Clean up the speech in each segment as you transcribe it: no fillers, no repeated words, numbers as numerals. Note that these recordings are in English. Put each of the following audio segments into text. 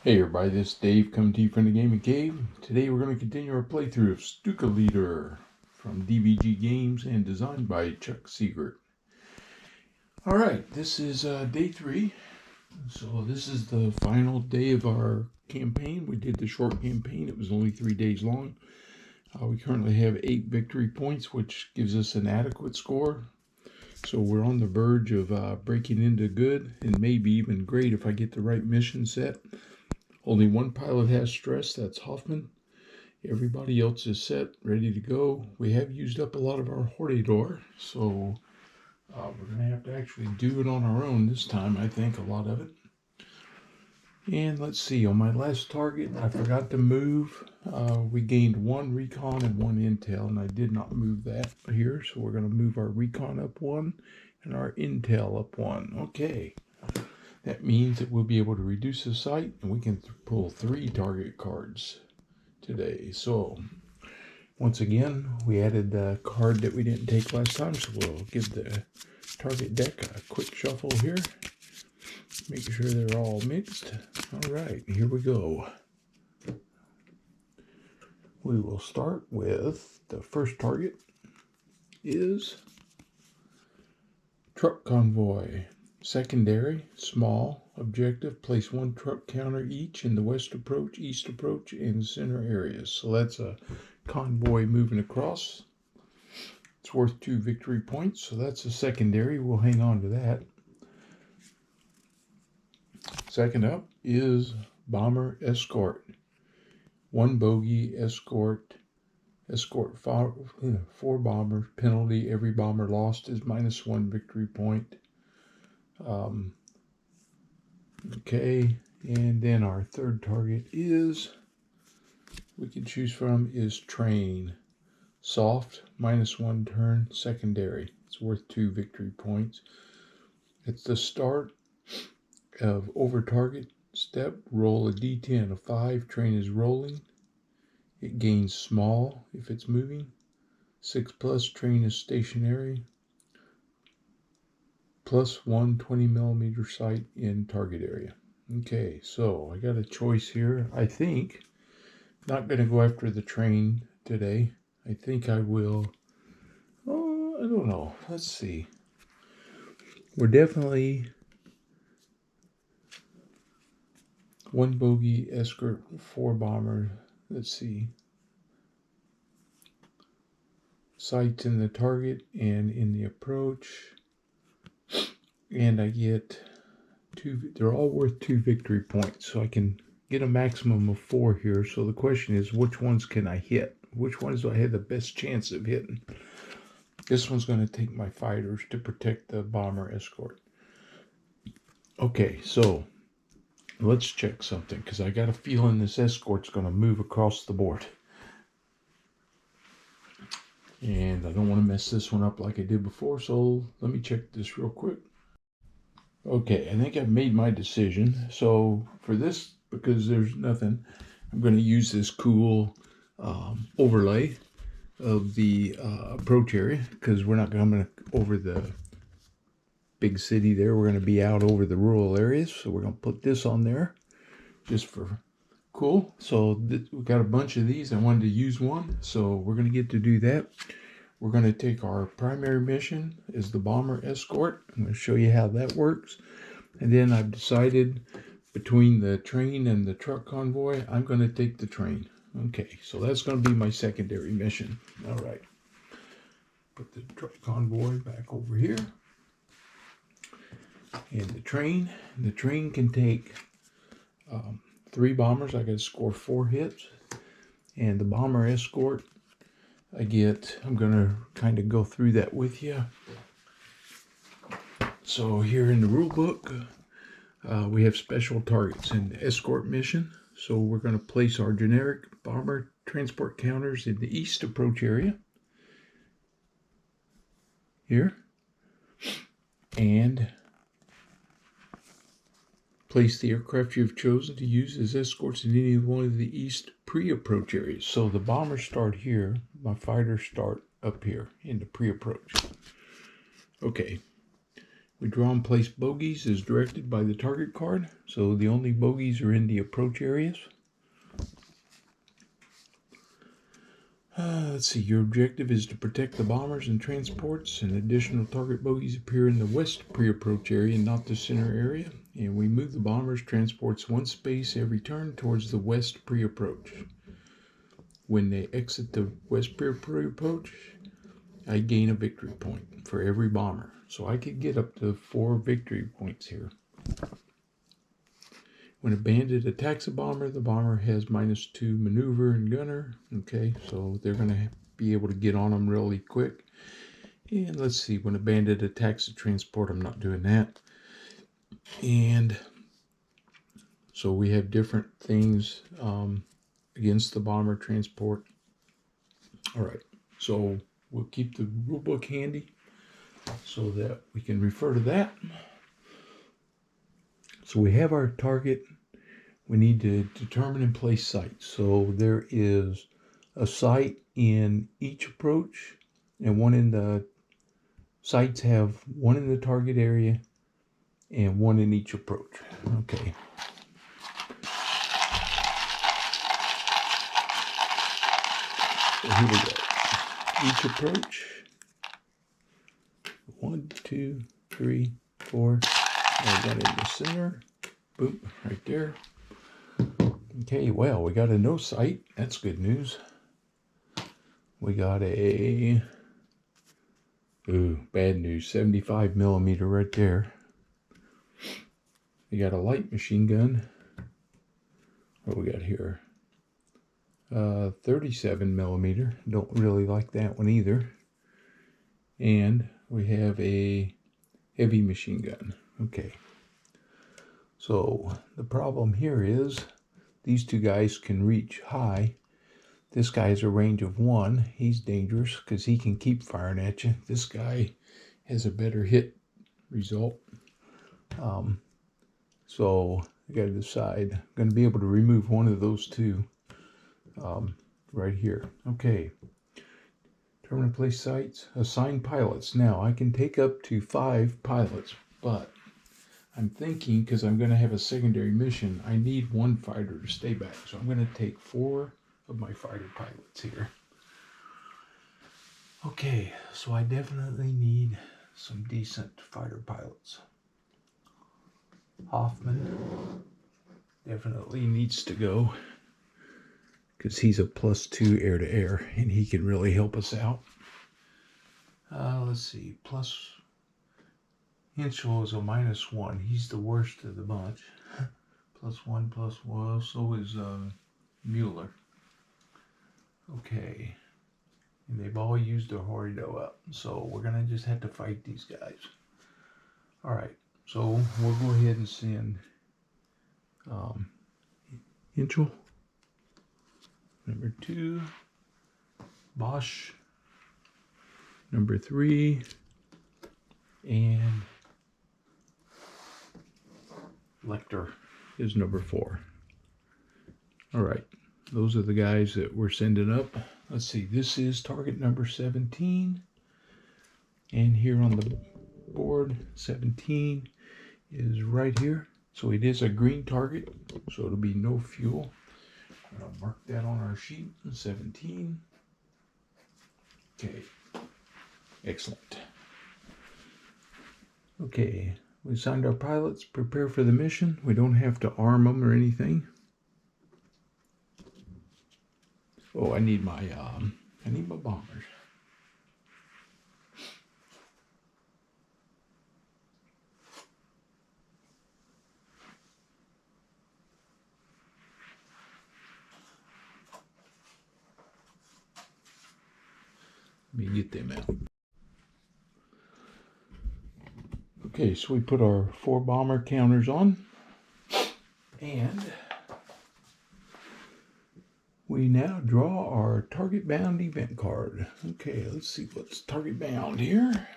Hey everybody, this is Dave coming to you from the Gaming Cave. Today we're going to continue our playthrough of Stuka Leader from DVG Games and designed by Chuck Siegert. Alright, this is day 3. So this is the final day of our campaign. We did the short campaign. It was only 3 days long. We currently have 8 victory points, which gives us an adequate score. So we're on the verge of breaking into good and maybe even great if I get the right mission set. Only one pilot has stress, that's Hoffman. Everybody else is set, ready to go. We have used up a lot of our Hordador, so we're going to have to actually do it on our own this time, I think, a lot of it. And let's see, on my last target, I forgot to move. We gained 1 recon and 1 intel, and I did not move that here, so we're going to move our recon up 1 and our intel up 1. Okay. That means that we'll be able to reduce the sight, and we can pull 3 target cards today. So, once again, we added the card that we didn't take last time, so we'll give the target deck a quick shuffle here. Make sure they're all mixed. All right, here we go. We will start with the first target is Truck Convoy. Secondary, small, objective, place 1 truck counter each in the west approach, east approach, and center areas. So that's a convoy moving across. It's worth 2 victory points, so that's a secondary. We'll hang on to that. Second up is Bomber Escort. 1 bogey, escort 4 bombers, penalty. Every bomber lost is -1 victory point. Okay, and then our third target we can choose from is Train. Soft, -1 turn, secondary. It's worth 2 victory points. It's the start of over target step. Roll a d10 of 5. Train is rolling. It gains small if it's moving. 6+, train is stationary. +1 20mm sight in target area. Okay, so I got a choice here. I think not going to go after the train today. I think I will. Oh, I don't know. Let's see. We're definitely 1 bogey, escort, 4 bomber. Let's see. Sights in the target and in the approach. And I get 2, they're all worth 2 victory points, so I can get a maximum of 4 here. So the question is, which ones can I hit? Which ones do I have the best chance of hitting? This one's going to take my fighters to protect the bomber escort. Okay, so let's check something, because I got a feeling this escort's going to move across the board. And I don't want to mess this one up like I did before, so let me check this real quick. Okay, I think I've made my decision. So for this, because there's nothing, I'm going to use this cool overlay of the approach area, because we're not coming over the big city there. We're going to be out over the rural areas. So we're going to put this on there just for cool. So we've got a bunch of these. I wanted to use one, so we're going to get to do that. We're going to take our primary mission is the bomber escort. I'm going to show you how that works. And then I've decided between the train and the truck convoy, I'm going to take the train. Okay, so that's going to be my secondary mission. All right. Put the truck convoy back over here. And the train can take 3 bombers. I got to score 4 hits. And the bomber escort, I'm going to kind of go through that with you. So here in the rule book, we have special targets in the escort mission. So we're going to place our generic bomber transport counters in the east approach area. Here. And place the aircraft you've chosen to use as escorts in any one of the east pre-approach areas. So the bombers start here. My fighters start up here in the pre-approach. Okay. We draw and place bogeys as directed by the target card. So the only bogeys are in the approach areas. Let's see, your objective is to protect the bombers and transports, and additional target bogeys appear in the west pre-approach area, not the center area. And we move the bombers, transports one space every turn towards the west pre-approach. When they exit the west pre-approach, I gain a victory point for every bomber. So I could get up to 4 victory points here. When a bandit attacks a bomber, the bomber has -2 maneuver and gunner. Okay, so they're going to be able to get on them really quick. And let's see, when a bandit attacks a transport, I'm not doing that. And so we have different things against the bomber transport. All right, so we'll keep the rule book handy so that we can refer to that. So we have our target. We need to determine and place sites. So there is a site in each approach, and one in the sites have one in the target area and one in each approach. Okay. So here we go. Each approach. 1, 2, 3, 4. I got in the center. Boom, right there. Okay, well, we got a no site. That's good news. We got a, bad news, 75 millimeter right there. We got a light machine gun. What we got here? 37 millimeter. Don't really like that one either. And we have a heavy machine gun. Okay. So the problem here is these two guys can reach high. This guy has a range of 1. He's dangerous because he can keep firing at you. This guy has a better hit result. So I got to decide. I'm going to be able to remove one of those two right here. Okay. Determine place sites. Assign pilots. Now I can take up to 5 pilots, but I'm thinking, because I'm going to have a secondary mission, I need 1 fighter to stay back. So I'm going to take 4 of my fighter pilots here. Okay, so I definitely need some decent fighter pilots. Hoffman definitely needs to go, because he's a +2 air-to-air, and he can really help us out. Let's see, Hinchell is a -1. He's the worst of the bunch. +1, so is Mueller. Okay. And they've all used their Horido up. So we're going to just have to fight these guys. Alright. So we'll go ahead and send Hinchell. Number 2. Bosch. Number 3. And Lecter is number 4. All right, those are the guys that we're sending up. Let's see, this is target number 17. And here on the board, 17 is right here. So it is a green target, so it'll be no fuel. I'll mark that on our sheet, 17. Okay, excellent. Okay, we assigned our pilots, prepare for the mission. We don't have to arm them or anything. Oh, I need my bombers. Let me get them out. Okay, so we put our 4 bomber counters on, and we now draw our target bound event card. Okay, let's see what's target bound here.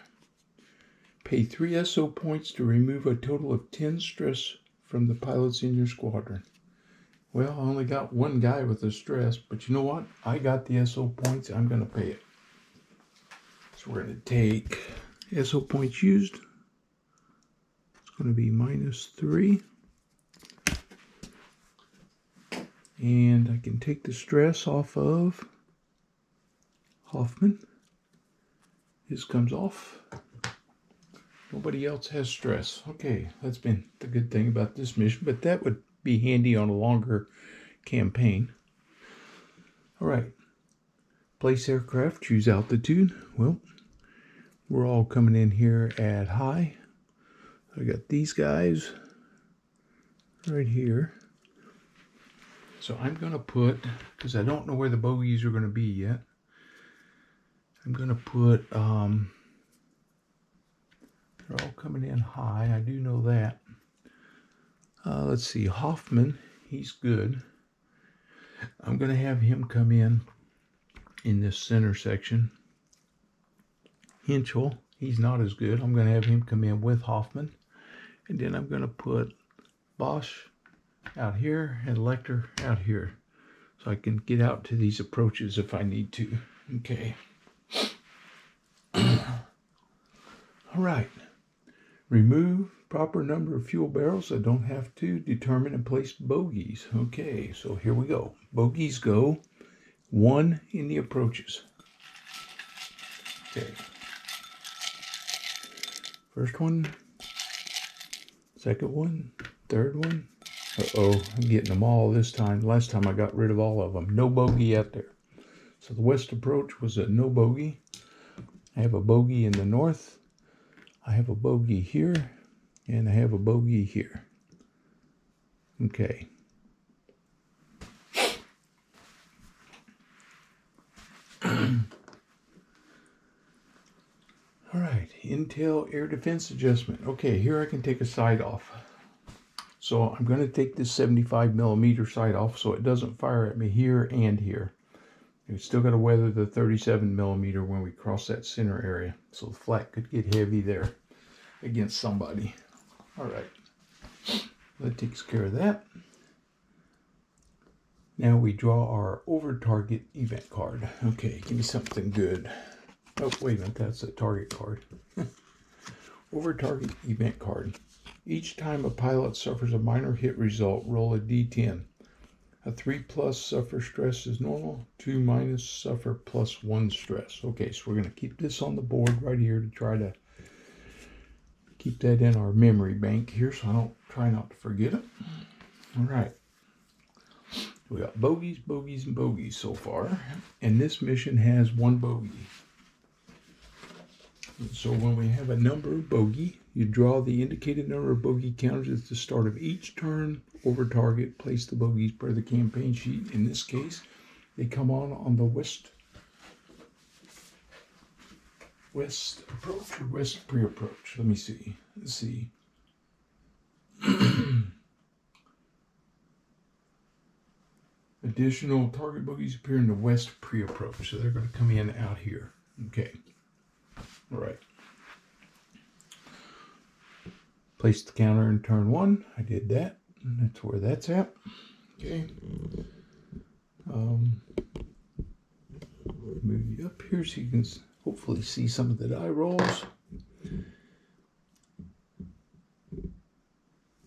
Pay 3 SO points to remove a total of 10 stress from the pilots in your squadron. Well, I only got 1 guy with a stress, but you know what? I got the SO points. I'm going to pay it. So we're going to take SO points used. going to be -3. And I can take the stress off of Hoffman. This comes off. Nobody else has stress. Okay, that's been the good thing about this mission, but that would be handy on a longer campaign. All right. Place aircraft, choose altitude. Well, we're all coming in here at high. I got these guys right here. So I'm going to put, because I don't know where the bogeys are going to be yet, I'm going to put, they're all coming in high. I do know that. Let's see, Hoffman, he's good. I'm going to have him come in this center section. Hinchel, he's not as good. I'm going to have him come in with Hoffman. And then I'm going to put Bosch out here and Lecter out here. So I can get out to these approaches if I need to. Okay. All right. Remove proper number of fuel barrels. I don't have to. Determine and place bogeys. Okay, so here we go. Bogeys go 1 in the approaches. Okay. First one. Second one. Third one. Uh-oh, I'm getting them all this time. Last time I got rid of all of them. No bogey out there. So the west approach was a no bogey. I have a bogey in the north. I have a bogey here. And I have a bogey here. Okay. All right, Intel air defense adjustment. Okay, here I can take a sight off. So I'm going to take this 75mm sight off so it doesn't fire at me here and here. We still got to weather the 37mm when we cross that center area. So the flak could get heavy there against somebody. All right, that takes care of that. Now we draw our over target event card. Okay, give me something good. Oh, wait a minute, that's a target card. Over target event card. Each time a pilot suffers a minor hit result, roll a d10. A 3+ suffer stress is normal. 2- suffer +1 stress. Okay, so we're going to keep this on the board right here to try to keep that in our memory bank here so I don't try not to forget it. All right. We got bogeys, bogeys, and bogeys so far. And this mission has 1 bogey. So when we have a number of bogey, you draw the indicated number of bogey counters at the start of each turn over target. Place the bogeys per the campaign sheet. In this case, they come on the west approach or west pre-approach. Let me see. Let's see. Additional target bogeys appear in the west pre-approach, so they're going to come in out here. Okay. All right. Place the counter in turn 1. I did that. That's where that's at. Okay. Move you up here so you can hopefully see some of the die rolls.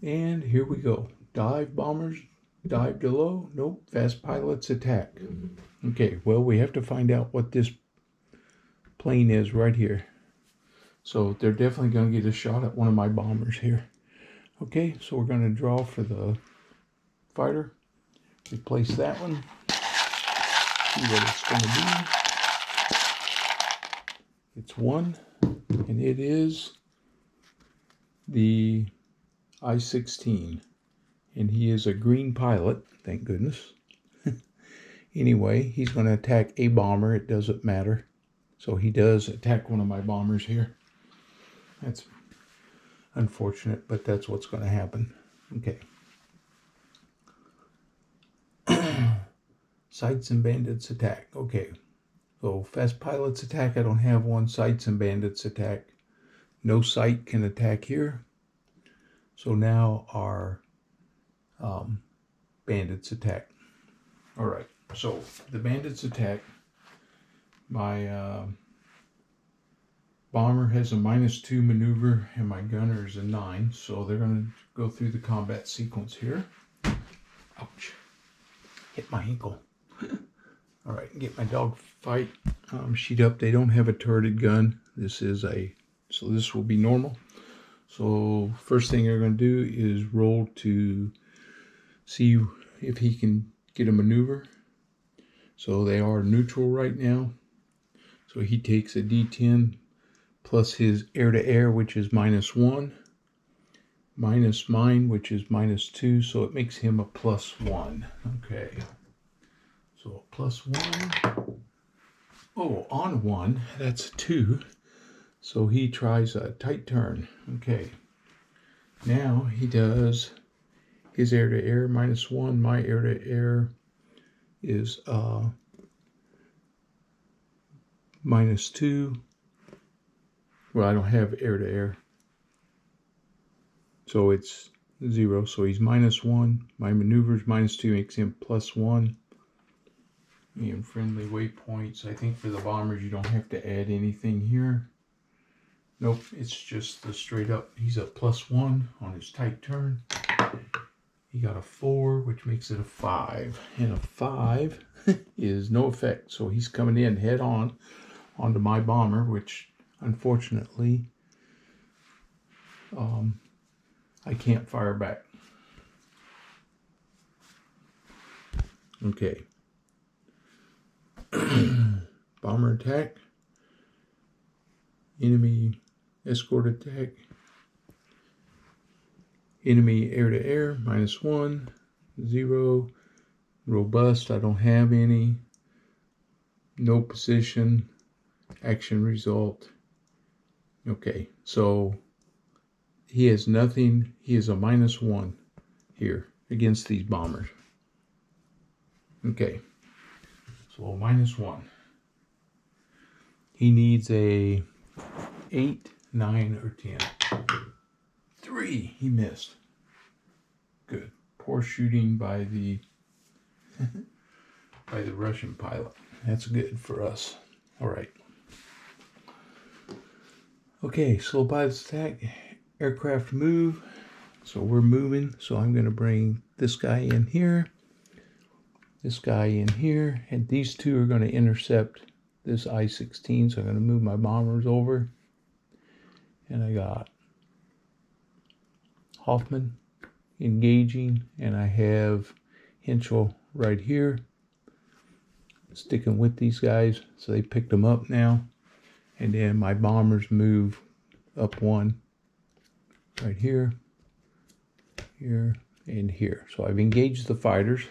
And here we go. Dive bombers. Dive to low. Nope. Fast pilots attack. Okay. Well, we have to find out what this plane is right here. So they're definitely going to get a shot at one of my bombers here. Okay, so we're going to draw for the fighter. Replace that one. See what it's going to be. It's 1, and it is the I-16. And he is a green pilot, thank goodness. Anyway, he's going to attack a bomber. It doesn't matter. So he does attack one of my bombers here. That's unfortunate, but that's what's going to happen. Okay. Sights and bandits attack. Okay. So fast pilots attack. I don't have one. Sights and bandits attack. No sight can attack here. So now our bandits attack. All right. So the bandits attack. My bomber has a -2 maneuver and my gunner is a 9, so they're going to go through the combat sequence here. Ouch. Hit my ankle. All right, get my dog fight sheet up. They don't have a turreted gun. So this will be normal. So first thing they're going to do is roll to see if he can get a maneuver. So they are neutral right now. So he takes a D10 plus his air-to-air, which is -1, minus mine, which is -2. So it makes him a +1. Okay. So +1. Oh, on 1, that's 2. So he tries a tight turn. Okay. Now he does his air-to-air -1. My air-to-air is -2. Well, I don't have air-to-air. So it's 0. So he's -1. My maneuver is -2, makes him +1. And friendly waypoints. I think for the bombers you don't have to add anything here. Nope, it's just the straight up. He's a +1 on his tight turn. He got a 4, which makes it a 5. And a 5 is no effect. So he's coming in head on onto my bomber, which unfortunately I can't fire back. Okay. Bomber attack. Enemy escort attack. Enemy air-to-air, -1, 0. Robust, I don't have any. No position. Action result. Okay, so he has nothing. He is a -1 here against these bombers. Okay, so -1. He needs a 8, 9, or 10. 3, he missed. Good. Poor shooting by the by the Russian pilot. That's good for us. All right. Okay, slow pilots attack. Aircraft move. So we're moving. So I'm going to bring this guy in here. This guy in here. And these two are going to intercept this I-16. So I'm going to move my bombers over. And I got Hoffman engaging. And I have Henschel right here. Sticking with these guys. So they picked them up now. And then my bombers move up 1 right here, here, and here. So I've engaged the fighters.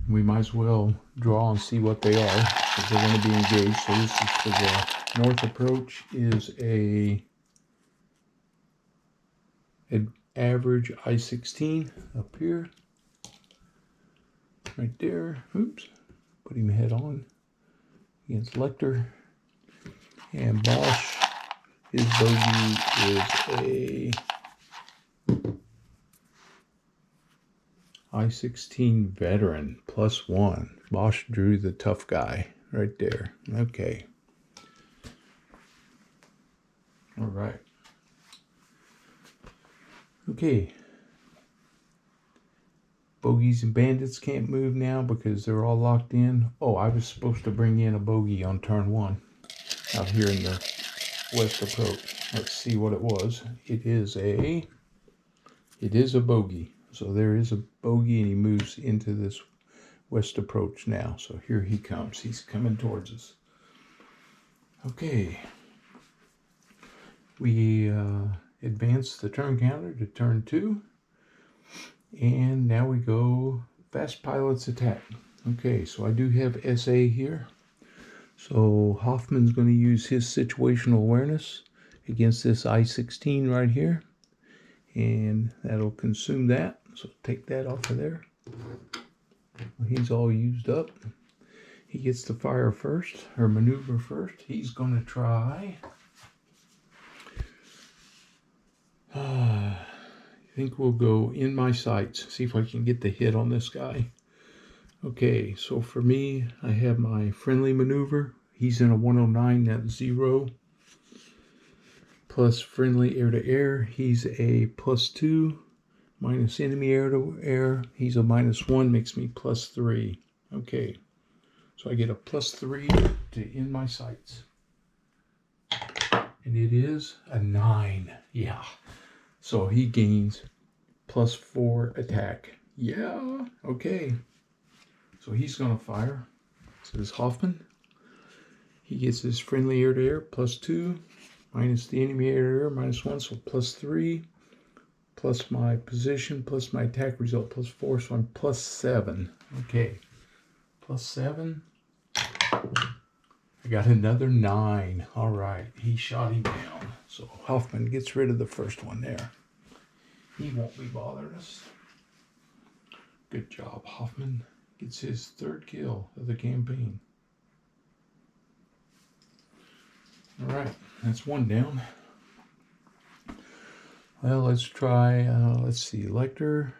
We might as well draw and see what they are, because they're going to be engaged. So this is for the north approach is an average I-16 up here, right there. Oops. Put him head on against Lecter. And Bosch, his bogey is a I-16 veteran +1. Bosch drew the tough guy right there. Okay. All right. Okay. Bogies and bandits can't move now because they're all locked in. Oh, I was supposed to bring in a bogey on turn 1 out here in the west approach. Let's see what it was. It is a bogey. So there is a bogey and he moves into this west approach now. So here he comes. He's coming towards us. Okay. We advance the turn counter to turn 2. And now we go fast pilots attack. Okay, so I do have SA here. So Hoffman's going to use his situational awareness against this I-16 right here. And that'll consume that. So take that off of there. He's all used up. He gets to fire first, or maneuver first. He's going to try. I think we'll go in my sights. See if I can get the hit on this guy. Okay, so for me, I have my friendly maneuver. He's in a 109, that's 0. Plus friendly air-to-air, he's a +2. Minus enemy air-to-air, he's a -1, makes me +3. Okay, so I get a +3 to in my sights. And it is a 9. Yeah. So he gains +4 attack. Yeah. Okay. So he's going to fire. So this Hoffman. He gets his friendly air-to-air +2. Minus the enemy air-to-air -1. So +3. Plus my position. Plus my attack result +4. So I'm +7. Okay. +7. I got another 9. All right. He shot him down. So Hoffman gets rid of the first one there. He won't be bothering us. Good job, Hoffman. Gets his 3rd kill of the campaign. All right. That's 1 down. Well, let's try, let's see, Lecter.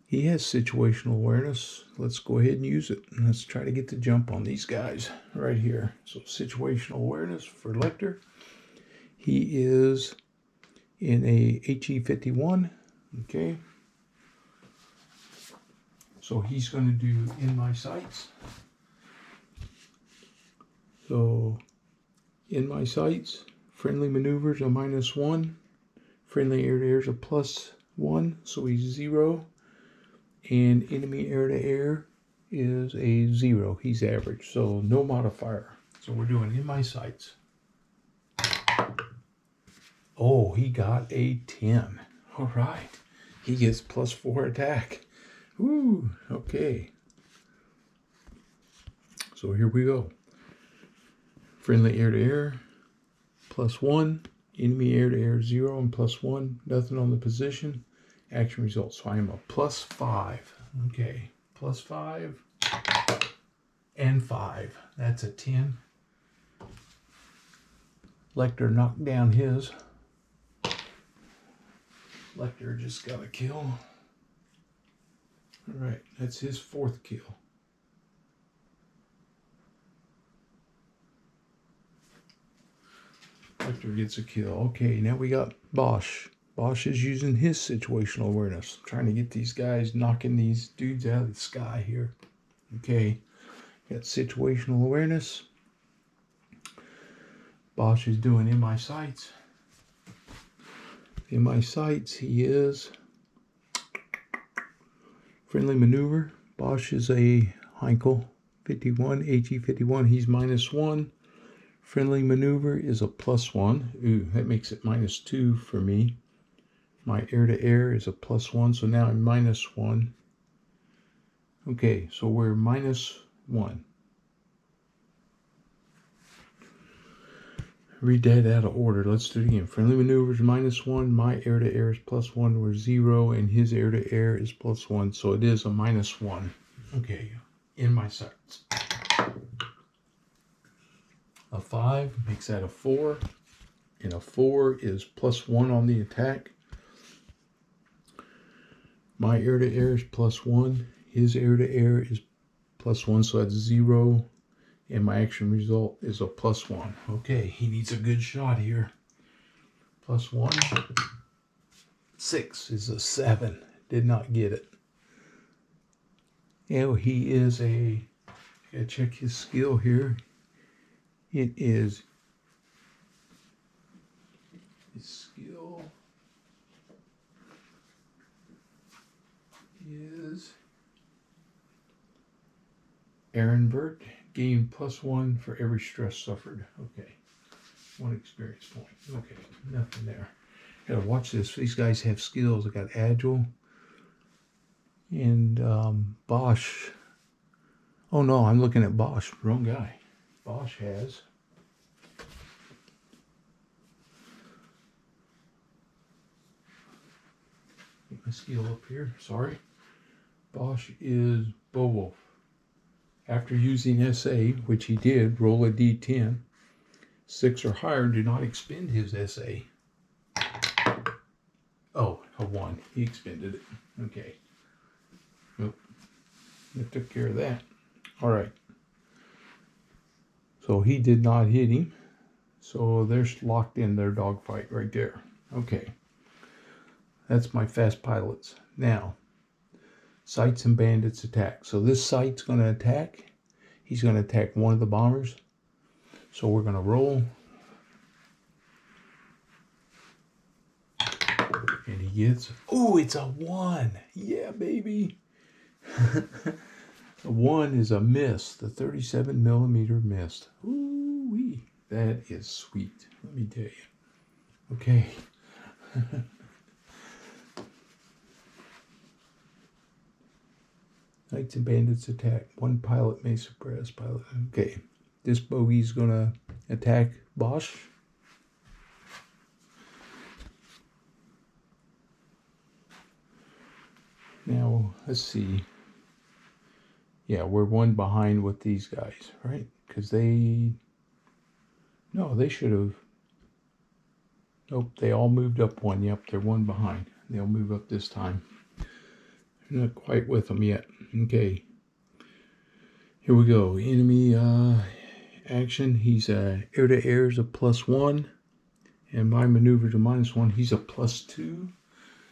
He has situational awareness. Let's go ahead and use it. And let's try to get the jump on these guys right here. So situational awareness for Lecter. He is in a HE51. Okay. So he's going to do in my sights. So in my sights, friendly maneuvers a -1. Friendly air-to-air is a +1. So he's 0. And enemy air-to-air is a 0. He's average, so no modifier. So we're doing in my sights. Oh, he got a 10. All right. He gets +4 attack. Woo, okay. So here we go. Friendly air-to-air, +1. Enemy air-to-air 0 and +1. Nothing on the position. Action results. So I am a +5. Okay, +5 and 5. That's a 10. Lecter knocked down his. Lecter just got a kill. All right, that's his 4th kill. Lecter gets a kill. Okay, now we got Bosch. Bosch is using his situational awareness. Trying to get these guys, knocking these dudes out of the sky here. Okay, got situational awareness. Bosch is doing in my sights. In my sights, he is friendly maneuver. Bosch is a Heinkel 51, HE51. He's -1. Friendly maneuver is a +1. Ooh, that makes it -2 for me. My air-to-air is a +1, so now I'm -1. Okay, so we're -1. Read that out of order. Let's do it again. Friendly maneuvers -1. My air-to-air is +1. We're 0, and his air-to-air is +1, so it is a -1. Okay, in my sights. A 5 makes that a 4, and a 4 is +1 on the attack. My air-to-air is +1. His air-to-air is +1, so that's 0. And my action result is a +1. Okay, he needs a good shot here. +1. 6 is a 7. Did not get it. And he is a, gotta check his skill here. It is, his skill is Ehrenberg. Gain +1 for every stress suffered. Okay. 1 experience point. Okay. Nothing there. Gotta watch this. These guys have skills. I got Agile and Bosch. Oh no, I'm looking at Bosch. Wrong guy. Bosch has get my skill up here. Sorry. Bosch is Beowulf. After using SA, which he did, roll a D10. 6 or higher, do not expend his SA. Oh, a 1. He expended it. Okay. Oop. That took care of that. All right. So he did not hit him. So they're locked in their dogfight right there. Okay. That's my fast pilots. Now, sights and bandits attack. So this sight's going to attack. He's going to attack one of the bombers. So we're going to roll. And he gets, oh, it's a 1. Yeah, baby. The 1 is a miss. The 37 millimeter missed. Ooh-wee. That is sweet. Let me tell you. Okay. Knights and bandits attack. One pilot may suppress pilot. Okay. This bogey's going to attack Bosch. Now, let's see. Yeah, we're 1 behind with these guys, right? Because they... No, they should have... Nope, they all moved up 1. Yep, they're 1 behind. They'll move up this time. Not quite with them yet. Okay. Here we go. Enemy action. He's air-to-air is a +1. And my maneuver's a -1. He's a +2.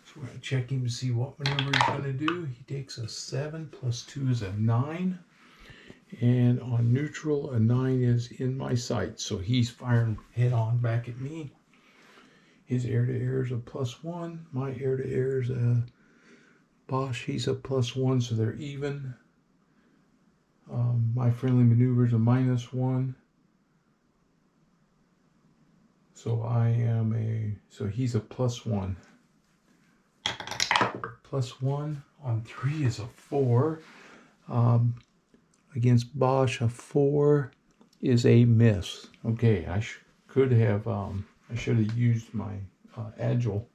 So we're going to check him to see what maneuver he's going to do. He takes a 7. +2 is a 9. And on neutral, a 9 is in my sight. So he's firing head-on back at me. His air-to-air is a +1. My air-to-air is a Bosch. He's a +1, so they're even. My friendly maneuver is a -1. So I am so he's a +1. +1 on 3 is a 4. Against Bosch, a 4 is a miss. Okay, I should have used my agile,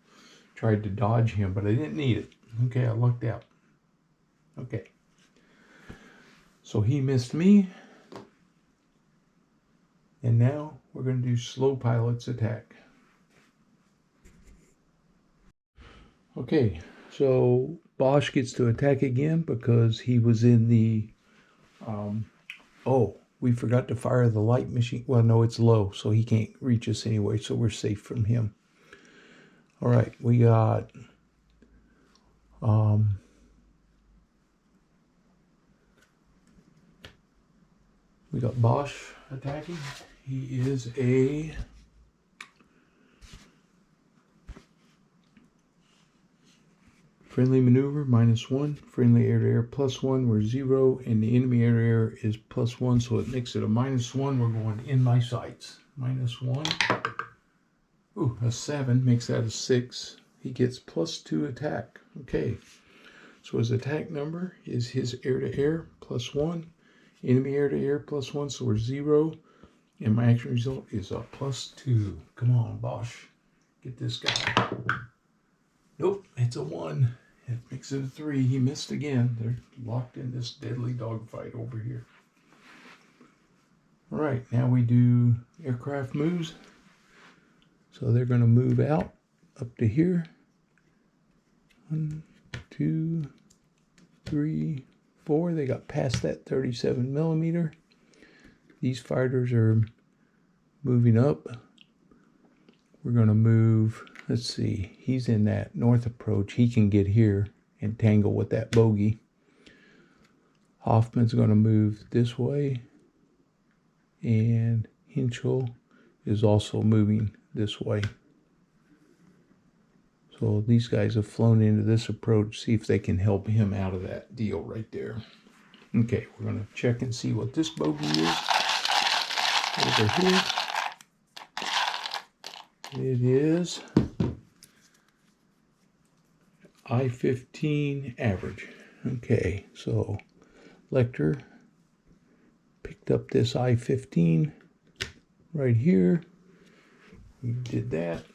tried to dodge him, but I didn't need it. Okay, I lucked out. Okay. So he missed me. And now we're going to do slow pilots attack. Okay, so Bosch gets to attack again because he was in the... oh, we forgot to fire the light machine. Well, no, it's low, so he can't reach us anyway, so we're safe from him. All right, we got... we got Bosch attacking. He is a... friendly maneuver, -1. Friendly air-to-air, +1. We're 0. And the enemy air-to-air is +1, so it makes it a -1. We're going in my sights. -1. Ooh, a 7 makes that a 6. He gets +2 attack. Okay. So his attack number is his air-to-air, +1. Enemy air-to-air, +1, so we're 0. And my action result is a +2. Come on, Bosch. Get this guy. Nope, it's a 1. It makes it a 3. He missed again. They're locked in this deadly dogfight over here. All right, now we do aircraft moves. So they're going to move out up to here. 1, 2, 3, 4. They got past that 37 millimeter. These fighters are moving up. We're going to move, let's see, he's in that north approach. He can get here and tangle with that bogey. Hoffman's going to move this way. And Hinchel is also moving this way. So these guys have flown into this approach. See if they can help him out of that deal right there. Okay, we're going to check and see what this bogey is. Over here. It is I-15 average. Okay, so Lecter picked up this I-15 right here. We did that.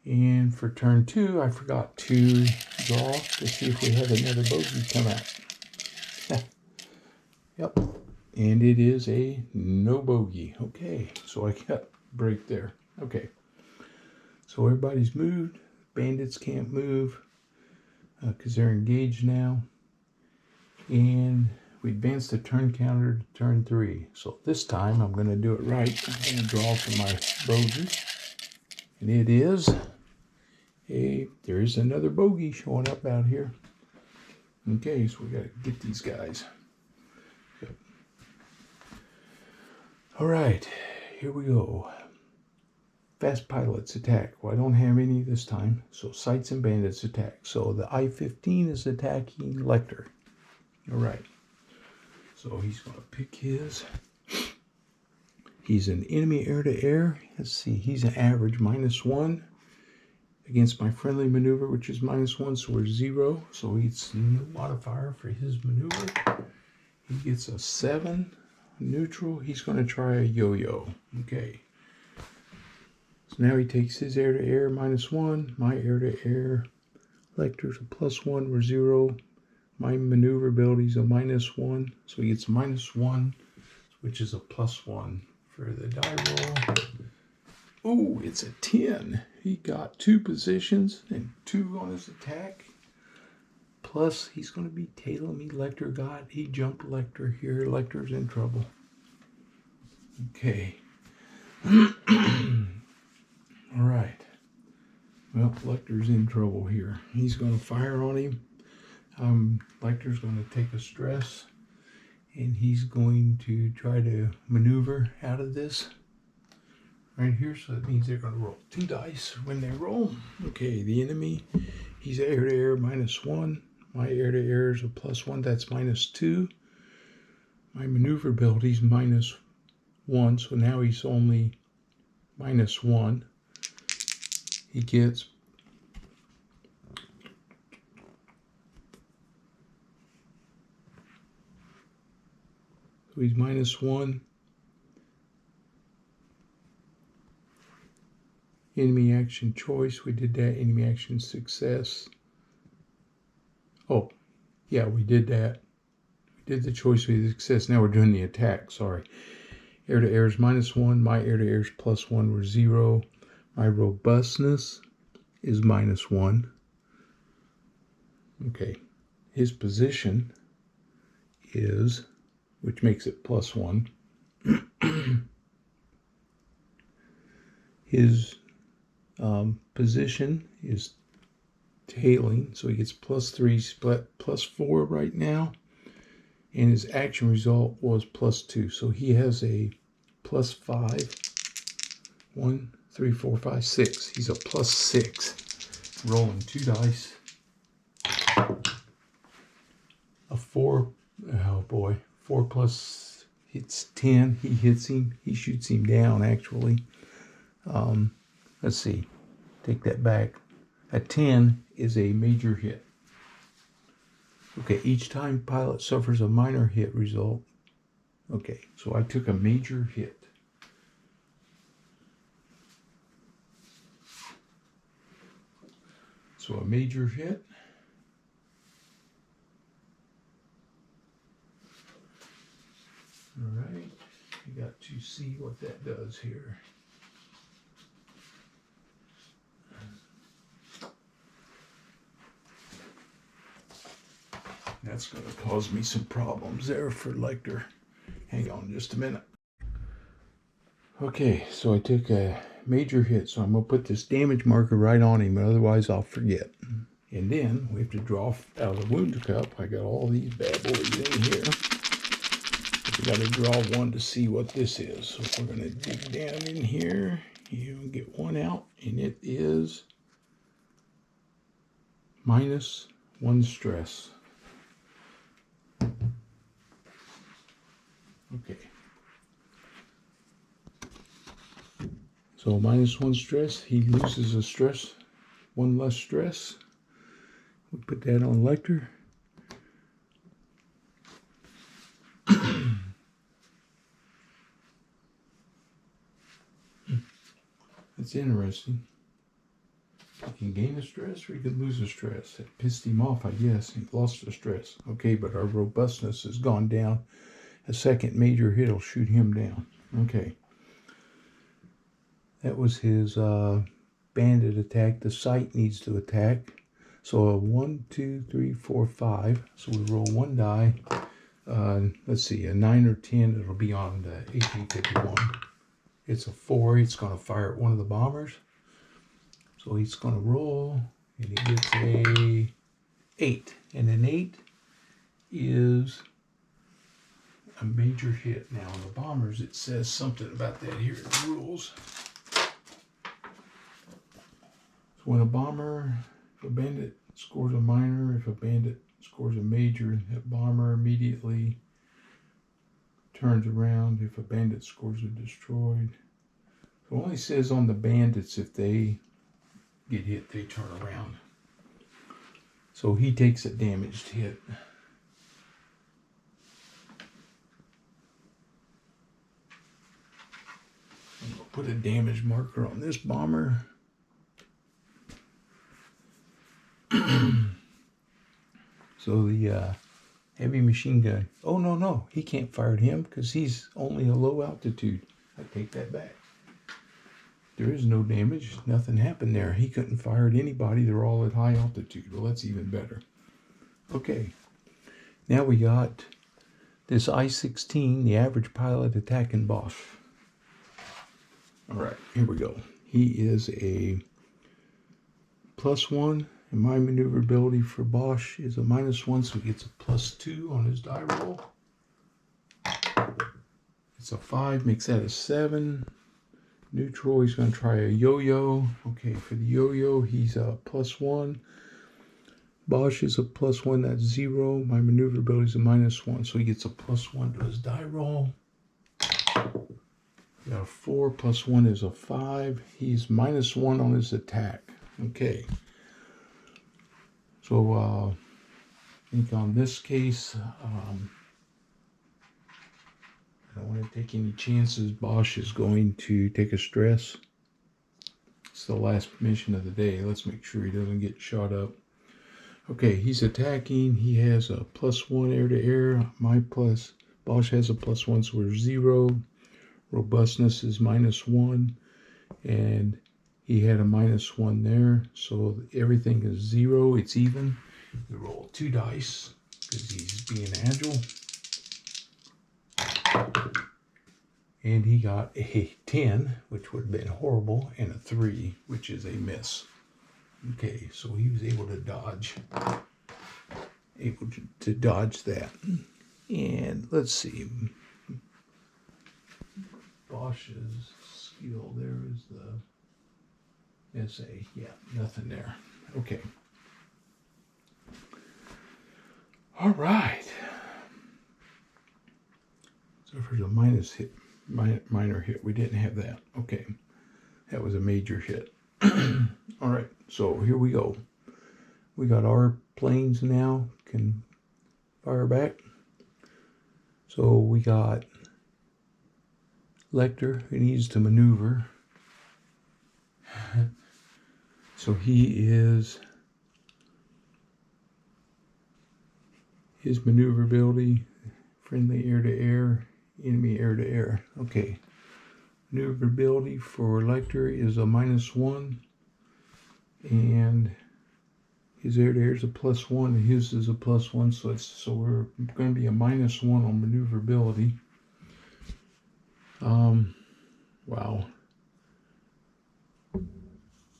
And for turn 2, I forgot to draw to see if we have another bogey come out. Yep. And it is a no bogey. Okay, so I got break there. Okay, so everybody's moved. Bandits can't move because they're engaged now. And we advance the turn counter to turn 3. So this time I'm going to do it right. I'm going to draw for my bogey. And it is there's another bogey showing up out here. Okay, so we got to get these guys. Yep. All right, here we go. Fast pilots attack. Well, I don't have any this time. So sights and bandits attack. So the I-15 is attacking Lecter. All right. So he's going to pick his. He's an enemy air-to-air. Let's see, he's an average -1 against my friendly maneuver, which is -1, so we're 0. So he's no modifier for his maneuver. He gets a 7 neutral. He's going to try a yo-yo. Okay. So now he takes his air-to-air -1, my air-to-air. Lecter's a +1, we're 0. My maneuverability is a -1, so he gets a -1, which is a +1 for the die roll. Oh, it's a 10. He got 2 positions and 2 on his attack. Plus, he's going to be tailing me. Lecter got. He jumped Lecter here. Lecter's in trouble. Okay. All right. Well, Lecter's in trouble here. He's going to fire on him. Lecter's going to take a stress, and he's going to try to maneuver out of this right here. So that means they're going to roll 2 dice when they roll. Okay, the enemy, he's air-to-air -1. My air-to-air is a +1. That's -2. My maneuverability is -1, so now he's only -1. He gets so he's -1. Enemy action choice, we did that. Enemy action success. Oh, yeah, we did that. We did the choice with success. Now we're doing the attack, sorry. Air-to-air is -1. My air-to-air is +1, we're 0. My robustness is -1. Okay, his position is, which makes it +1. His position is tailing, so he gets +3, split +4 right now, and his action result was +2, so he has a +5. 1, 3, 4, 5, 6. He's a +6. Rolling 2 dice. A 4. Oh boy. 4 plus hits 10. He hits him. He shoots him down, actually. Let's see. Take that back. A 10 is a major hit. Okay, each time pilot suffers a minor hit result. Okay, so I took a major hit. So a major hit. All right, you got to see what that does here. That's going to cause me some problems there for Lecter. Hang on just a minute. Okay, so I took a major hit, so I'm going to put this damage marker right on him, otherwise I'll forget. And then we have to draw out of the wounds cup. I got all these bad boys in here. We got to draw one to see what this is. So we're going to dig down in here. You get one out, and it is -1 stress. Okay. So -1 stress, he loses a stress, 1 less stress. We put that on Lecter. That's interesting. He can gain a stress or he could lose a stress. It pissed him off, I guess. He lost the stress. Okay, but our robustness has gone down. A second major hit will shoot him down. Okay. That was his bandit attack. The sight needs to attack. So a 1, 2, 3, 4, 5. So we roll one die. Let's see, a 9 or 10, it'll be on the 1851. It's a 4, it's going to fire at one of the bombers. So he's going to roll, and he gets a 8. And an 8 is a major hit. Now on the bombers, it says something about that here in the rules. So when a bomber, if a bandit scores a minor, if a bandit scores a major, that bomber immediately turns around. If a bandit scores a destroyed. So it only says on the bandits if they get hit, they turn around. So he takes a damaged hit. I'm going to put a damage marker on this bomber. So the heavy machine gun. Oh, no. He can't fire at him because he's only a low altitude. I take that back. There is no damage. Nothing happened there. He couldn't fire at anybody. They're all at high altitude. Well, that's even better. Okay. Now we got this I-16, the average pilot attacking Bosch. All right, here we go. He is a +1. And my maneuverability for Bosch is a -1, so he gets a +2 on his die roll. It's a 5, makes that a 7. Neutral, he's going to try a yo-yo. Okay, for the yo-yo, he's a +1. Bosch is a +1, that's 0. My maneuverability is a -1, so he gets a +1 to his die roll. We got a 4, +1 is a 5. He's -1 on his attack. Okay. So, I think on this case, I don't want to take any chances. Bosch is going to take a stress. It's the last mission of the day. Let's make sure he doesn't get shot up. Okay, he's attacking. He has a +1 air-to-air. Bosch has a +1, so we're 0. Robustness is -1. And he had a -1 there, so everything is 0. It's even. We roll 2 dice because he's being agile. And he got a 10, which would have been horrible, and a 3, which is a miss. Okay, so he was able to dodge. Able to dodge that. And let's see. Bosch's skill, there is the SA, yeah, nothing there. Okay. All right. So for the minor hit, we didn't have that. Okay. That was a major hit. All right, so here we go. We got our planes now, can fire back. So we got Lecter, who needs to maneuver. So he is, his maneuverability, friendly air-to-air, enemy air-to-air. Okay. Maneuverability for Lecter is a -1. And his air-to-air is a +1, and his is a +1, so we're going to be a -1 on maneuverability. Wow.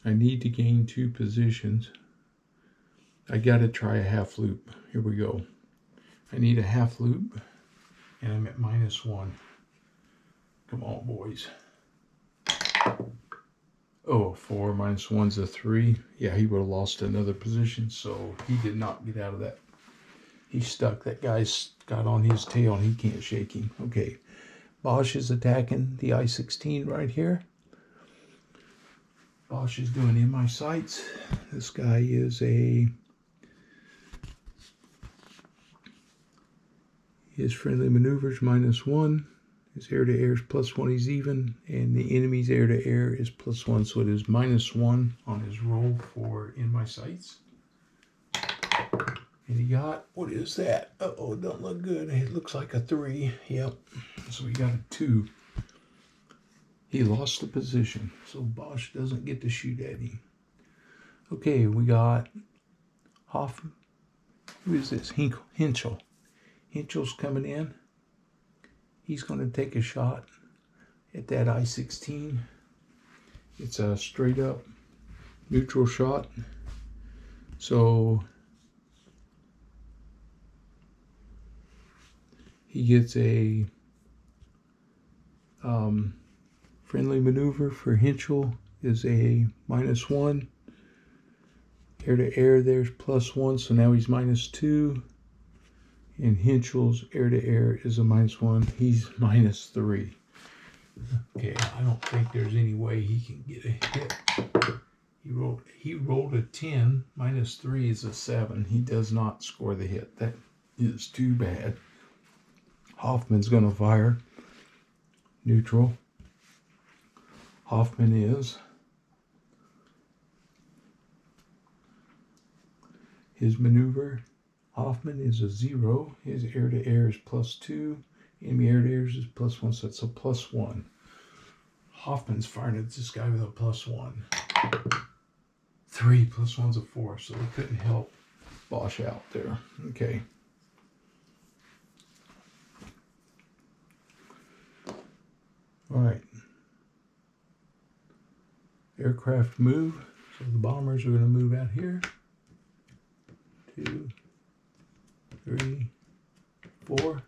I need to gain 2 positions. I got to try a half loop. Here we go. I need a half loop, and I'm at -1. Come on, boys. Oh, 4 -1's a 3. Yeah, he would have lost another position, so he did not get out of that. He's stuck. That guy's got on his tail, and he can't shake him. Okay. Bosch is attacking the I-16 right here. Bosch is doing in my sights. This guy is his friendly maneuvers -1. His air-to-air is +1, he's even. And the enemy's air-to-air is +1, so it is -1 on his roll for in my sights. And he got, what is that? Uh-oh, don't look good. It looks like a 3. Yep. So he got a 2. He lost the position, so Bosch doesn't get to shoot at him. Okay, we got Hoffman. Who is this? Henschel. Henchel's coming in. He's going to take a shot at that I-16. It's a straight up neutral shot. So he gets a friendly maneuver for Henschel is a -1. Air to air, there's +1, so now he's -2. And Henchel's air to air is a -1. He's -3. Okay, I don't think there's any way he can get a hit. He rolled a 10. -3 is a 7. He does not score the hit. That is too bad. Hoffman's going to fire. Neutral. Hoffman is. His maneuver, Hoffman is a 0. His air to air is +2. Enemy air to air is +1, so that's a +1. Hoffman's firing at this guy with a +1. 3 + 1's a 4, so we couldn't help Bosch out there. Okay. All right. Aircraft move. So the bombers are going to move out here. 2, 3, 4.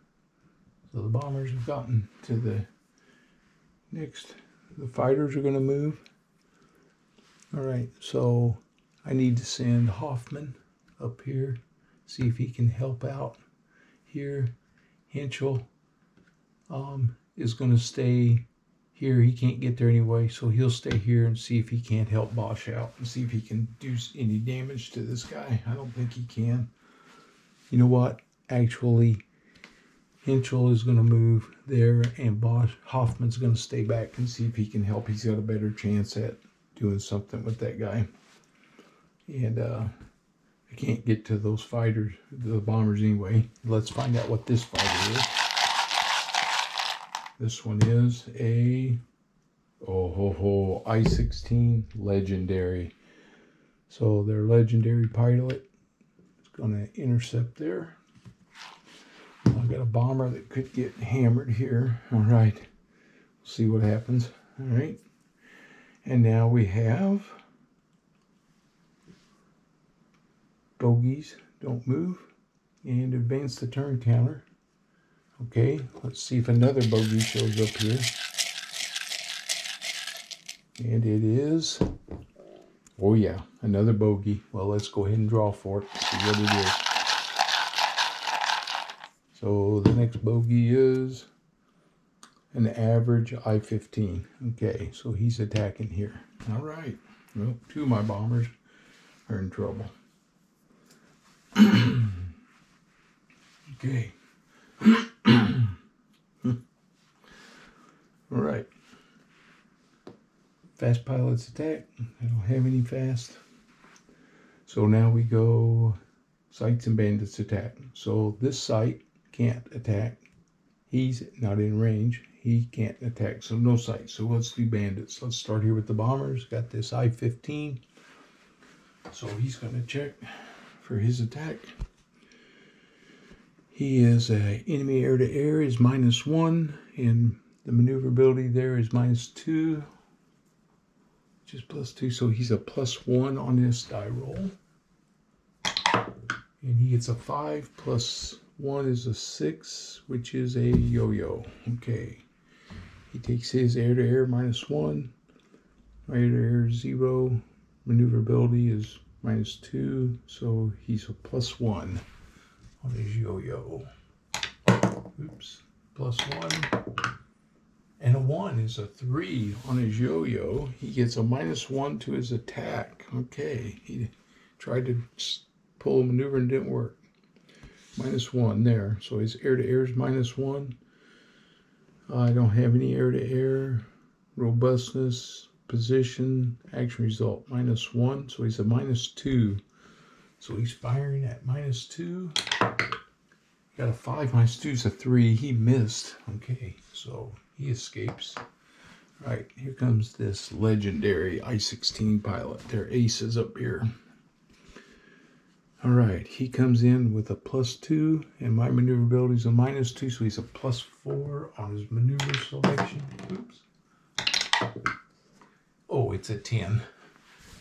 So the bombers have gotten to the next. The fighters are going to move. All right, so I need to send Hoffman up here, see if he can help out here. Henschel is going to stay here. He can't get there anyway, so he'll stay here and see if he can't help Bosch out and see if he can do any damage to this guy. I don't think he can. You know what? Actually, Henschel is going to move there, and Hoffman's going to stay back and see if he can help. He's got a better chance at doing something with that guy. And I can't get to those fighters, the bombers anyway. Let's find out what this fighter is. This one is a I-16 legendary. So their legendary pilot is going to intercept there. I've got a bomber that could get hammered here. All right. See what happens. All right. And now we have bogeys. Don't move. And advance the turn counter. Okay. Let's see if another bogey shows up here. And it is... oh yeah, another bogey. Well, let's go ahead and draw for it. See what it is. So the next bogey is an average I-15. Okay, so he's attacking here. All right. Well, 2 of my bombers are in trouble. Okay. All right. Fast pilots attack. I don't have any fast. So now we go sights and bandits attack. So this sight can't attack. He's not in range. He can't attack. So no sight. So let's do bandits. Let's start here with the bombers. Got this I-15. So he's going to check for his attack. He is enemy air to air is -1, and the maneuverability there is -2. Just +2, so he's a +1 on this die roll. And he gets a 5 + 1 is a 6, which is a yo-yo. Okay. He takes his air-to-air -1. Air-to-air 0. Maneuverability is -2, so he's a +1 on his yo-yo. Oops. +1. And a 1 is a 3 on his yo-yo. He gets a -1 to his attack. Okay. He tried to pull a maneuver and didn't work. -1 there. So his air-to-air is -1. I don't have any air-to-air. Robustness, position, action result, -1. So he's a -2. So he's firing at -2. Got a 5, -2 is a 3. He missed. Okay, so he escapes. All right, here comes this legendary I-16 pilot. Their ace is up here. All right, he comes in with a +2, and my maneuverability is a -2, so he's a +4 on his maneuver selection. Oops. Oh, it's a 10.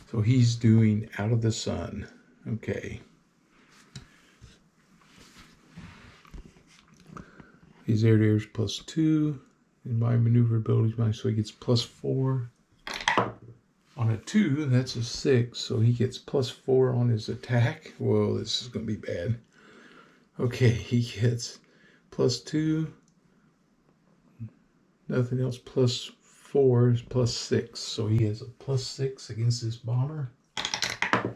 So he's doing Out of the Sun. Okay. His air-to-air is +2, and my maneuverability is minus, so he gets +4. On a 2, that's a 6, so he gets +4 on his attack. Whoa, this is going to be bad. Okay, he gets +2. Nothing else. +4 is +6, so he has a +6 against this bomber.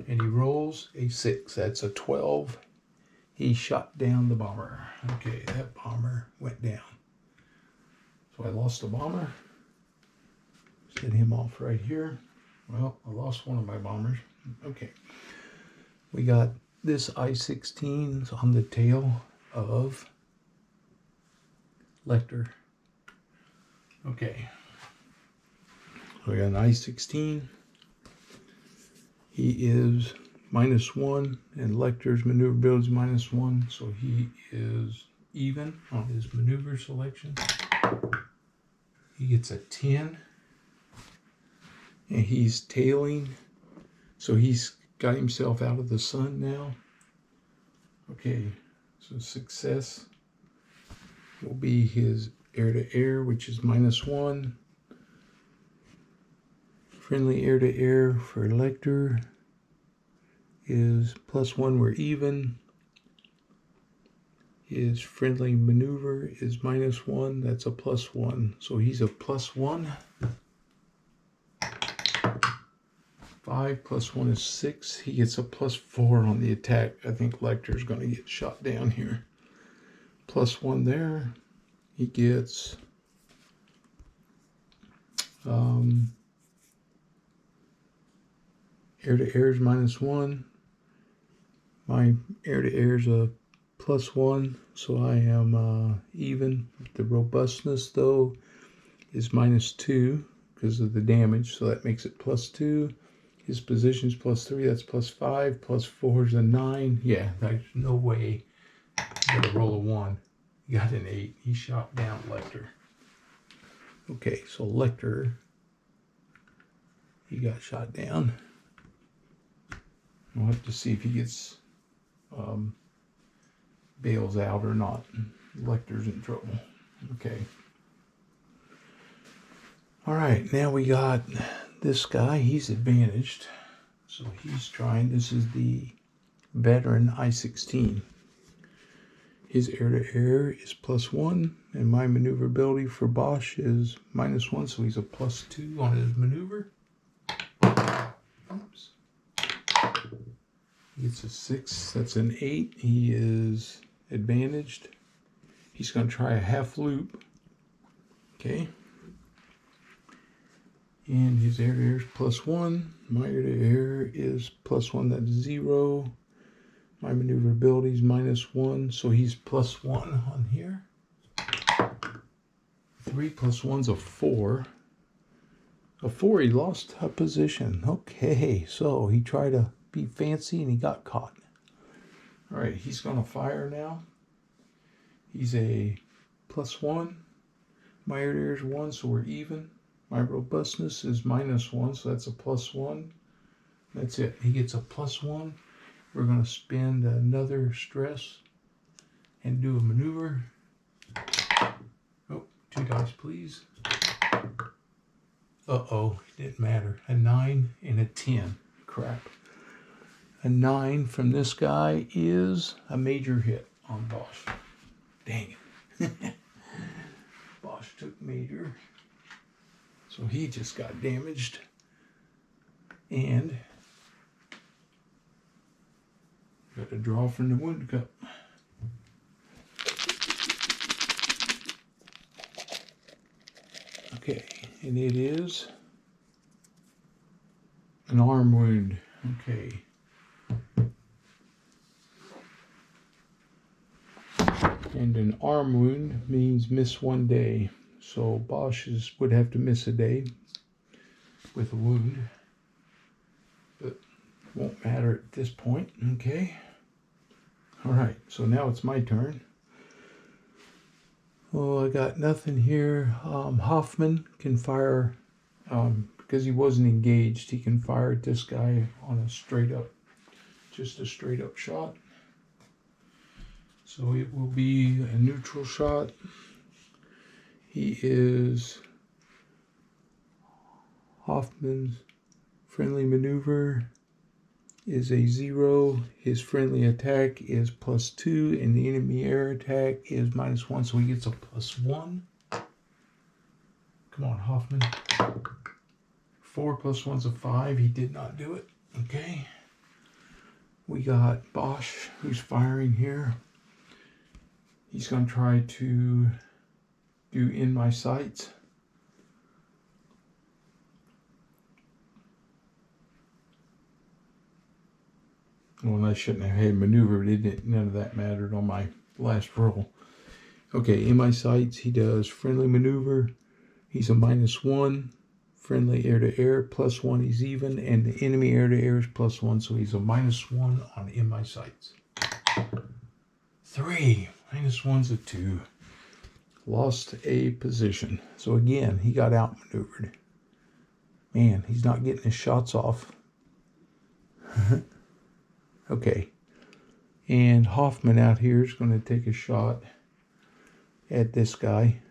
And he rolls a 6. That's a 12. He shot down the bomber. Okay, that bomber went down. So I lost the bomber. Set him off right here. Well, I lost one of my bombers. Okay. We got this I-16s on the tail of Lecter. Okay. So we got an I-16. He is -1, and Lecter's maneuverability is -1, so he is even on his maneuver selection. He gets a 10. And he's tailing, so he's got himself out of the sun now. Okay, so success will be his air-to-air, which is -1. Friendly air-to-air for Lecter is +1, we're even. His friendly maneuver is -1, that's a +1, so he's a +1. 5 + 1 is 6. He gets a +4 on the attack. I think Lecter's going to get shot down here. +1 there. He gets air-to-air is -1. My air-to-air is a +1, so I am even. The robustness, though, is -2 because of the damage, so that makes it +2. His position is +3, that's +5, +4 is a 9. Yeah, there's no way. You gotta roll a 1. He got an 8. He shot down Lecter. Okay, so Lecter, he got shot down. We'll have to see if he gets bails out or not. Lecter's in trouble. Okay. All right, now we got this guy. He's advantaged, so he's trying. This is the veteran I-16. His air-to-air is +1, and my maneuverability for Bosch is -1, so he's a +2 on his maneuver. Oops. He gets a 6. That's an 8. He is advantaged. He's going to try a half loop. Okay. And his air-to-air is +1. My air-to-air is +1, that's 0. My maneuverability is -1, so he's +1 on here. 3 + 1's a 4. A 4, he lost a position. Okay, so he tried to be fancy and he got caught. All right, he's going to fire now. He's a +1. My air-to-air is 1, so we're even. My robustness is -1, so that's a +1. That's it. He gets a +1. We're going to spend another stress and do a maneuver. Oh, 2 dice, please. Uh-oh, it didn't matter. A 9 and a 10. Crap. A 9 from this guy is a major hit on Bosch. Dang it. Bosch took major. So he just got damaged. And got a draw from the wound cup. Okay, and it is an arm wound. Okay. And an arm wound means miss 1 day. So Bosch would have to miss a day with a wound. But won't matter at this point. Okay. All right, so now it's my turn. Oh, I got nothing here. Hoffman can fire, because he wasn't engaged, he can fire at this guy on a straight up, just a straight up shot. So it will be a neutral shot. He is Hoffman's friendly maneuver is a 0. His friendly attack is +2, and the enemy air attack is -1, so he gets a +1. Come on, Hoffman. 4 + 1's a 5. He did not do it. Okay. We got Bosch, who's firing here. He's going to try to do in my sights. Well, I shouldn't have had maneuvered. None of that mattered on my last roll. Okay, in my sights, he does friendly maneuver. He's a -1. Friendly air-to-air, +1, he's even. And the enemy air-to-air is +1, so he's a -1 on in my sights. 3. -1's a 2. Lost a position. So again, he got outmaneuvered. Man, he's not getting his shots off. Okay. And Hoffman out here is going to take a shot at this guy.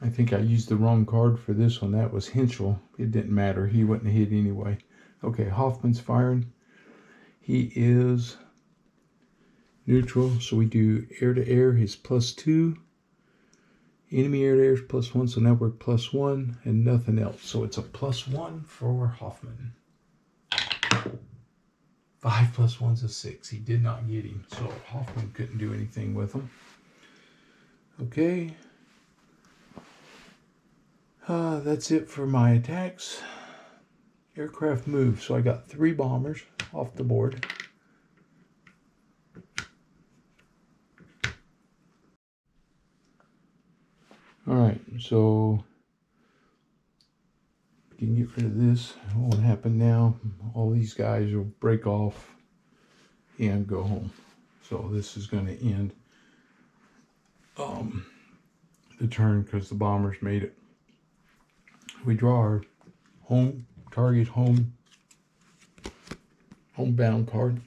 I think I used the wrong card for this one. That was Henschel. It didn't matter. He wouldn't hit anyway. Okay, Hoffman's firing. He is neutral, so we do air-to-air, his +2. Enemy air-to-air is +1, so now we're +1 and nothing else. So it's a +1 for Hoffman. 5 + 1's a 6. He did not get him, so Hoffman couldn't do anything with him. Okay. That's it for my attacks. Aircraft move. So I got 3 bombers off the board. Alright, so we can get rid of this. What will happen now? All these guys will break off and go home. So this is going to end the turn because the bombers made it. We draw our home target homebound card.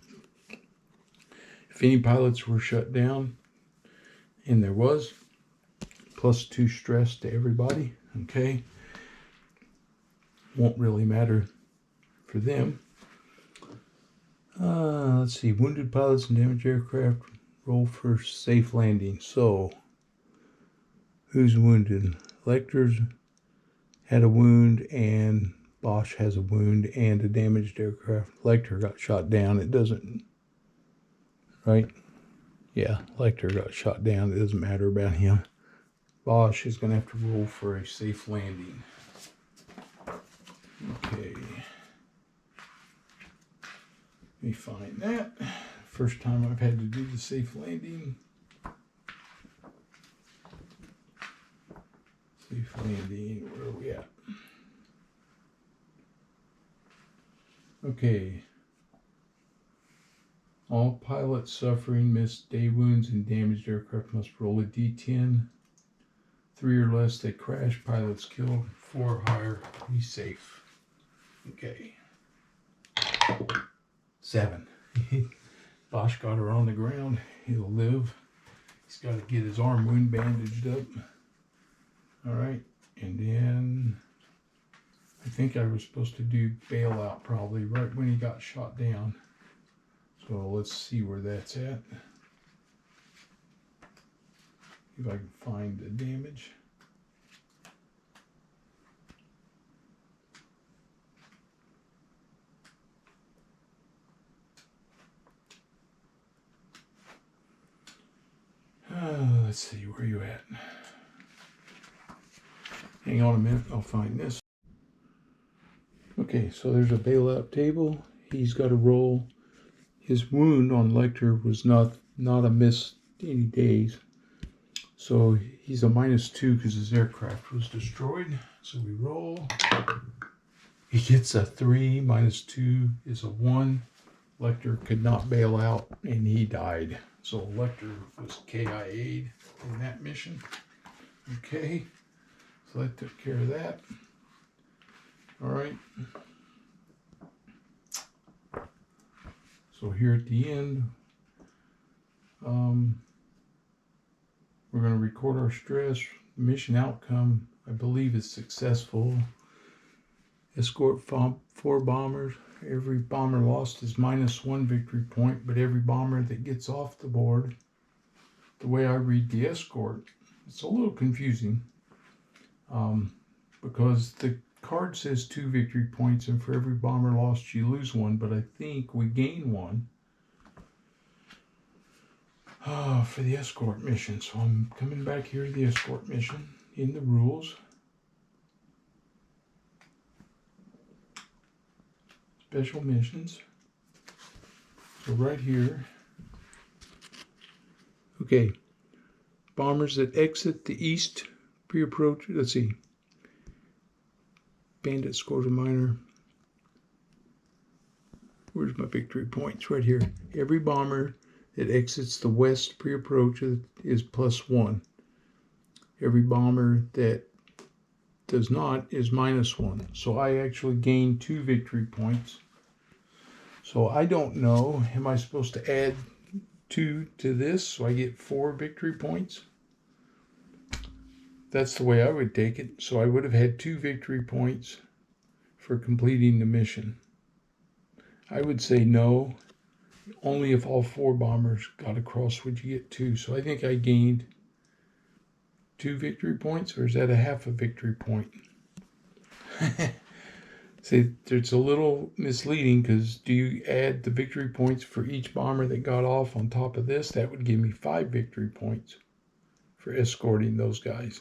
If any pilots were shut down, and there was, +2 stress to everybody. Okay, won't really matter for them. Let's see, wounded pilots and damaged aircraft roll for safe landing. So who's wounded? Lecter's had a wound, and Bosch has a wound and a damaged aircraft. Lecter got shot down. It doesn't, right? Yeah, Lecter got shot down. It doesn't matter about him. Bosch is going to have to roll for a safe landing. Okay. Let me find that. First time I've had to do the safe landing. Safe landing, where are we at? Okay. All pilots suffering missed day wounds and damaged aircraft must roll a D10. 3 or less, they crash. Pilots killed. 4 or higher, be safe. Okay. 7. Bosch got her on the ground. He'll live. He's got to get his arm wound bandaged up. All right, and then I think I was supposed to do bailout probably right when he got shot down. So let's see where that's at. If I can find the damage. Let's see, where are you at? Hang on a minute, I'll find this. Okay, so there's a bailout table. He's got to roll. His wound on Lecter was not a miss any days. So he's a -2 because his aircraft was destroyed. So we roll. He gets a 3, -2 is a 1. Lecter could not bail out and he died. So Lecter was KIA'd in that mission. Okay, so that took care of that. All right. So here at the end, we're going to record our stress. Mission outcome, I believe, is successful. Escort 4 bombers. Every bomber lost is -1 victory point, but every bomber that gets off the board, the way I read the escort, it's a little confusing because the card says 2 victory points, and for every bomber lost, you lose 1, but I think we gain 1 for the escort mission. So I'm coming back here to the escort mission in the rules. Special missions. So right here. Okay. Bombers that exit the east pre-approach. Let's see. Bandit scores a minor. Where's my victory points? Right here. Every bomber that exits the west pre-approach is +1. Every bomber that does not is -1. So I actually gained 2 victory points. So I don't know, am I supposed to add 2 to this so I get 4 victory points? That's the way I would take it. So I would have had 2 victory points for completing the mission. I would say no. Only if all 4 bombers got across would you get 2. So I think I gained 2 victory points, or is that a half a victory point? See, it's a little misleading because do you add the victory points for each bomber that got off on top of this? That would give me 5 victory points for escorting those guys.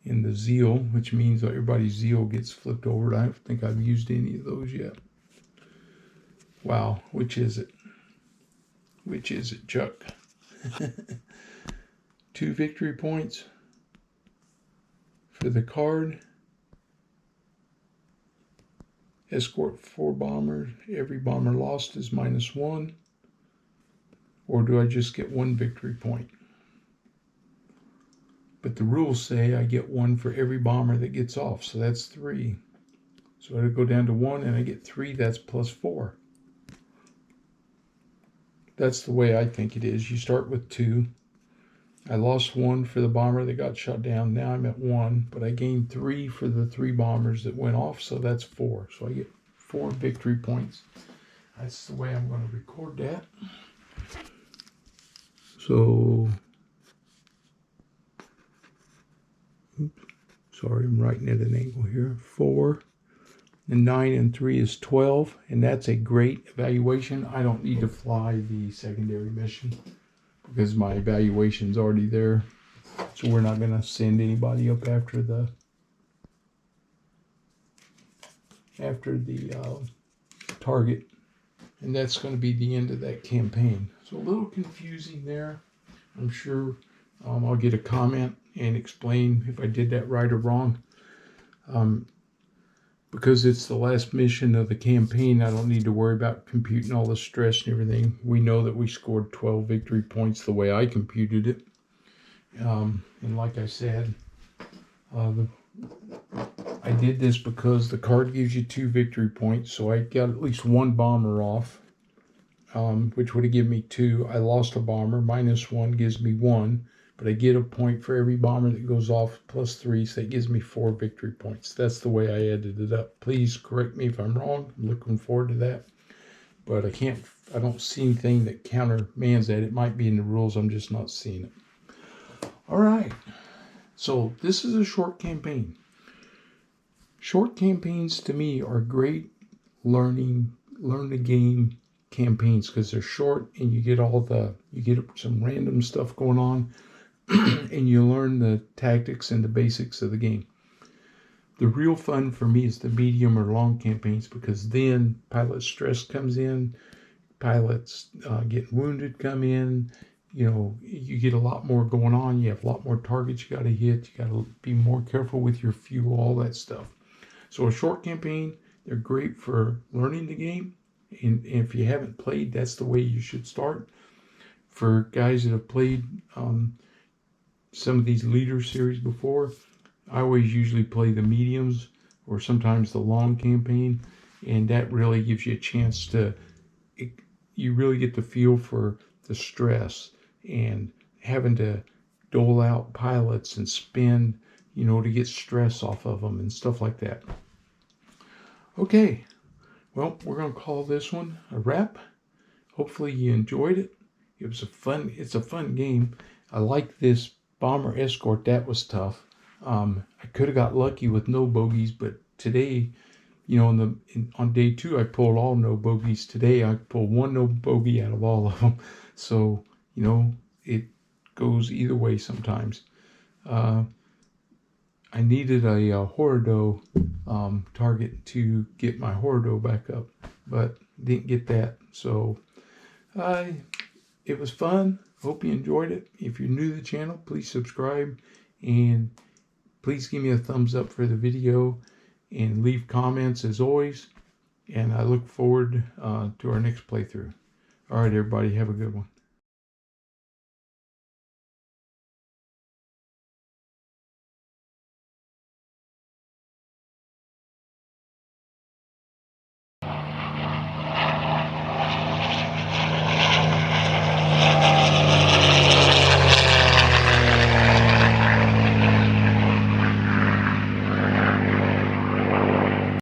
In the zeal, which means everybody's zeal gets flipped over. I don't think I've used any of those yet. Wow, which is it? Which is it, Chuck? 2 victory points for the card. Escort 4 bombers. Every bomber lost is -1. Or do I just get 1 victory point? But the rules say I get 1 for every bomber that gets off. So that's 3. So it'll go down to 1 and I get 3. That's +4. That's the way I think it is. You start with 2. I lost 1 for the bomber that got shot down. Now I'm at 1, but I gained 3 for the 3 bombers that went off, so that's 4. So I get 4 victory points. That's the way I'm going to record that. So, oops, sorry, I'm writing at an angle here. 4 and 9 and 3 is 12, and that's a great evaluation. I don't need to fly the secondary mission because my evaluation's already there. So we're not going to send anybody up after the target. And that's going to be the end of that campaign. So a little confusing there. I'm sure I'll get a comment and explain if I did that right or wrong. Because it's the last mission of the campaign, I don't need to worry about computing all the stress and everything. We know that we scored 12 victory points the way I computed it. And like I said, I did this because the card gives you 2 victory points. So I got at least 1 bomber off, which would have given me 2. I lost a bomber. -1 gives me 1. But I get a point for every bomber that goes off +3, so that gives me 4 victory points. That's the way I added it up. Please correct me if I'm wrong. I'm looking forward to that. But I don't see anything that countermands that. It might be in the rules, I'm just not seeing it. All right. So this is a short campaign. Short campaigns to me are great learn the game campaigns because they're short and you get some random stuff going on. And you learn the tactics and the basics of the game. The real fun for me is the medium or long campaigns because then pilot stress comes in, pilots get wounded come in, you get a lot more going on, you have a lot more targets you got to hit, you got to be more careful with your fuel, all that stuff. So a short campaign They're great for learning the game. And if you haven't played, that's the way you should start. For guys that have played some of these leader series before, I always usually play the mediums or sometimes the long campaign, and that really gives you a chance to, you really get the feel for the stress and having to dole out pilots and spend, to get stress off of them and stuff like that. Okay, well, we're going to call this one a wrap. Hopefully you enjoyed it. It's a fun game. I like this bomber escort. That was tough. I could have got lucky with no bogeys, but today, on day 2, I pulled all no bogeys. Today, I pulled one no bogey out of all of them. So, it goes either way sometimes. I needed a Horrido target to get my Horrido back up, but didn't get that. So, it was fun. Hope you enjoyed it. If you're new to the channel, please subscribe and please give me a thumbs up for the video and leave comments as always. And I look forward to our next playthrough. All right, everybody, have a good one.